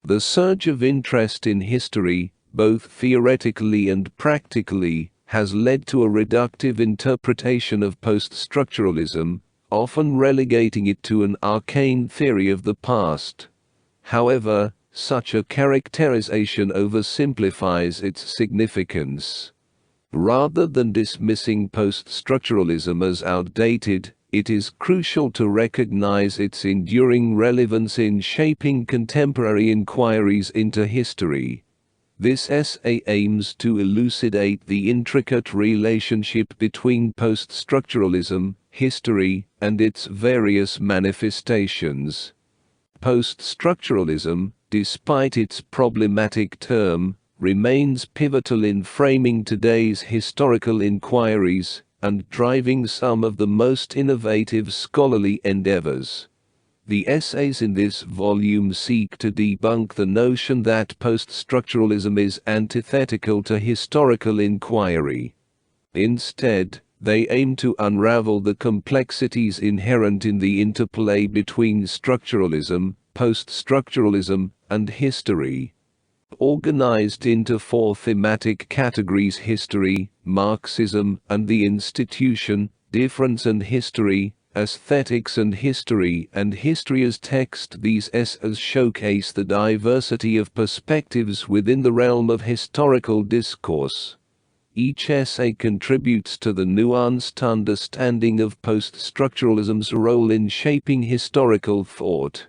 The surge of interest in history, both theoretically and practically, has led to a reductive interpretation of post-structuralism, often relegating it to an arcane theory of the past. However, such a characterization oversimplifies its significance. Rather than dismissing post-structuralism as outdated, it is crucial to recognize its enduring relevance in shaping contemporary inquiries into history. This essay aims to elucidate the intricate relationship between post-structuralism, history, and its various manifestations. Post-structuralism, despite its problematic term, remains pivotal in framing today's historical inquiries and driving some of the most innovative scholarly endeavors. The essays in this volume seek to debunk the notion that post-structuralism is antithetical to historical inquiry. Instead, they aim to unravel the complexities inherent in the interplay between structuralism, post-structuralism, and history. Organized into four thematic categories: history, Marxism and the institution, difference and history, aesthetics and history as text, these essays showcase the diversity of perspectives within the realm of historical discourse. Each essay contributes to the nuanced understanding of post-structuralism's role in shaping historical thought.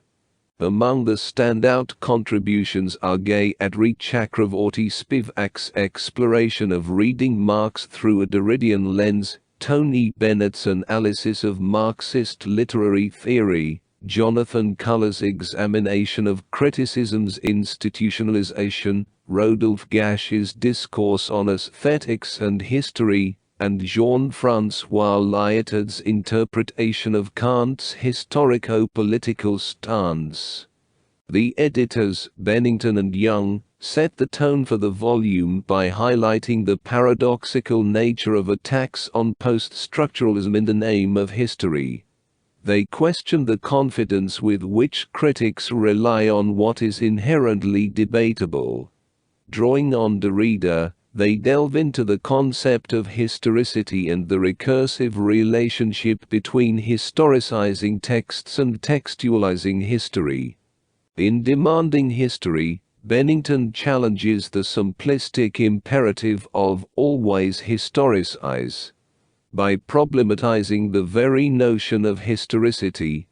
Among the standout contributions are Attridge Chakravorty Spivak's exploration of reading Marx through a Derridian lens, Tony Bennett's analysis of Marxist literary theory, Jonathan Culler's examination of criticism's institutionalization, Rodolphe Gash's discourse on aesthetics and history, and Jean-François Lyotard's interpretation of Kant's historico-political stance. The editors, Bennington and Young, set the tone for the volume by highlighting the paradoxical nature of attacks on post-structuralism in the name of history. They question the confidence with which critics rely on what is inherently debatable. Drawing on Derrida, they delve into the concept of historicity and the recursive relationship between historicizing texts and textualizing history. In Demanding History, Bennington challenges the simplistic imperative of always historicize. By problematizing the very notion of historicity,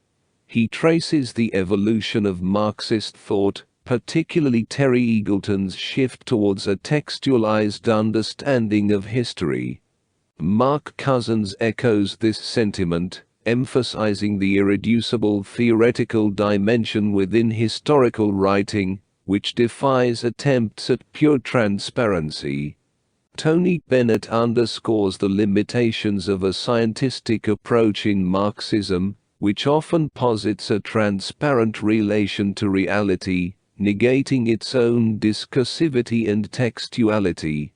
he traces the evolution of Marxist thought, particularly Terry Eagleton's shift towards a textualized understanding of history. Mark Cousins echoes this sentiment, emphasizing the irreducible theoretical dimension within historical writing, which defies attempts at pure transparency. Tony Bennett underscores the limitations of a scientistic approach in Marxism, which often posits a transparent relation to reality, negating its own discursivity and textuality.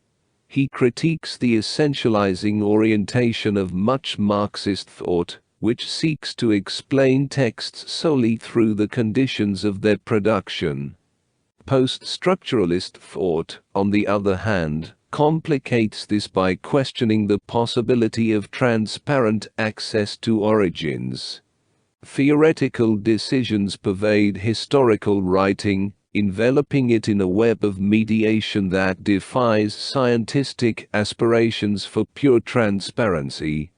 He critiques the essentializing orientation of much Marxist thought, which seeks to explain texts solely through the conditions of their production. Post-structuralist thought, on the other hand, complicates this by questioning the possibility of transparent access to origins. Theoretical decisions pervade historical writing, enveloping it in a web of mediation that defies scientific aspirations for pure transparency.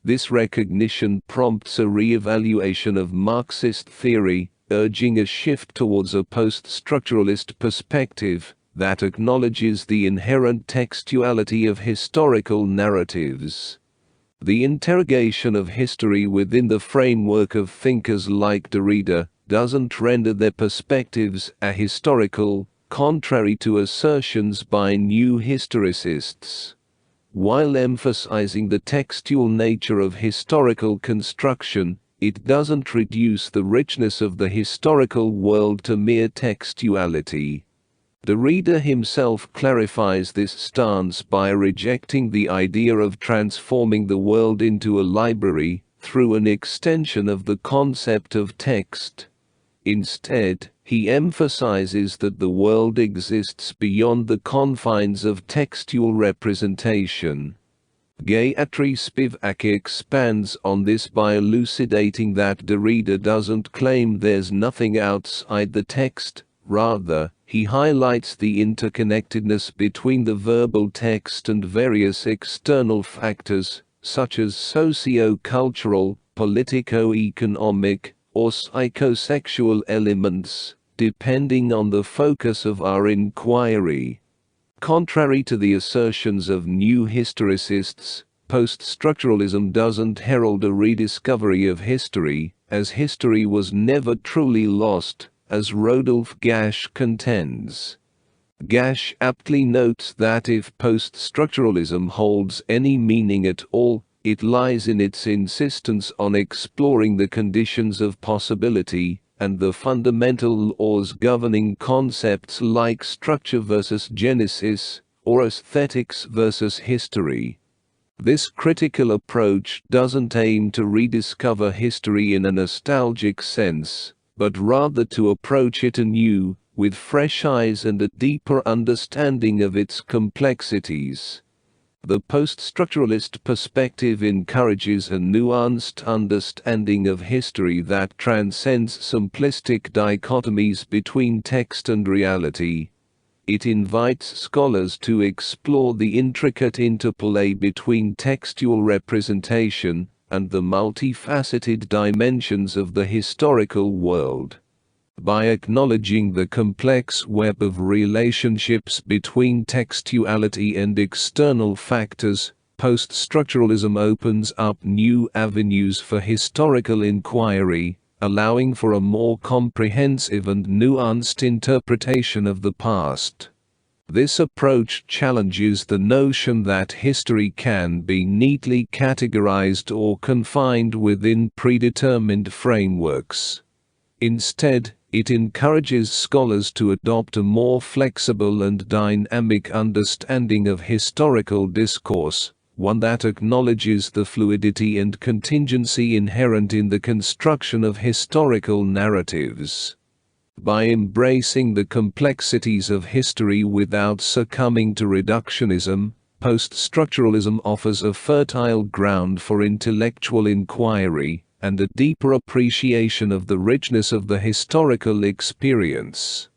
This recognition prompts a re-evaluation of Marxist theory, urging a shift towards a post-structuralist perspective that acknowledges the inherent textuality of historical narratives. The interrogation of history within the framework of thinkers like Derrida doesn't render their perspectives ahistorical, contrary to assertions by new historicists. While emphasizing the textual nature of historical construction, it doesn't reduce the richness of the historical world to mere textuality. Derrida himself clarifies this stance by rejecting the idea of transforming the world into a library through an extension of the concept of text. Instead, He emphasizes that the world exists beyond the confines of textual representation. Gayatri Spivak expands on this by elucidating that Derrida doesn't claim there's nothing outside the text. Rather, he highlights the interconnectedness between the verbal text and various external factors, such as socio-cultural, politico-economic, or psychosexual elements, depending on the focus of our inquiry. Contrary to the assertions of new historicists, post-structuralism doesn't herald a rediscovery of history, as history was never truly lost, as Rodolphe Gash contends. Gash aptly notes that if post-structuralism holds any meaning at all, it lies in its insistence on exploring the conditions of possibility, and the fundamental laws governing concepts like structure versus genesis, or aesthetics versus history. This critical approach doesn't aim to rediscover history in a nostalgic sense, but rather to approach it anew, with fresh eyes and a deeper understanding of its complexities. The post-structuralist perspective encourages a nuanced understanding of history that transcends simplistic dichotomies between text and reality. It invites scholars to explore the intricate interplay between textual representation and the multifaceted dimensions of the historical world. By acknowledging the complex web of relationships between textuality and external factors, post-structuralism opens up new avenues for historical inquiry, allowing for a more comprehensive and nuanced interpretation of the past. This approach challenges the notion that history can be neatly categorized or confined within predetermined frameworks. Instead, it encourages scholars to adopt a more flexible and dynamic understanding of historical discourse, one that acknowledges the fluidity and contingency inherent in the construction of historical narratives. By embracing the complexities of history without succumbing to reductionism, post-structuralism offers a fertile ground for intellectual inquiry and a deeper appreciation of the richness of the historical experience.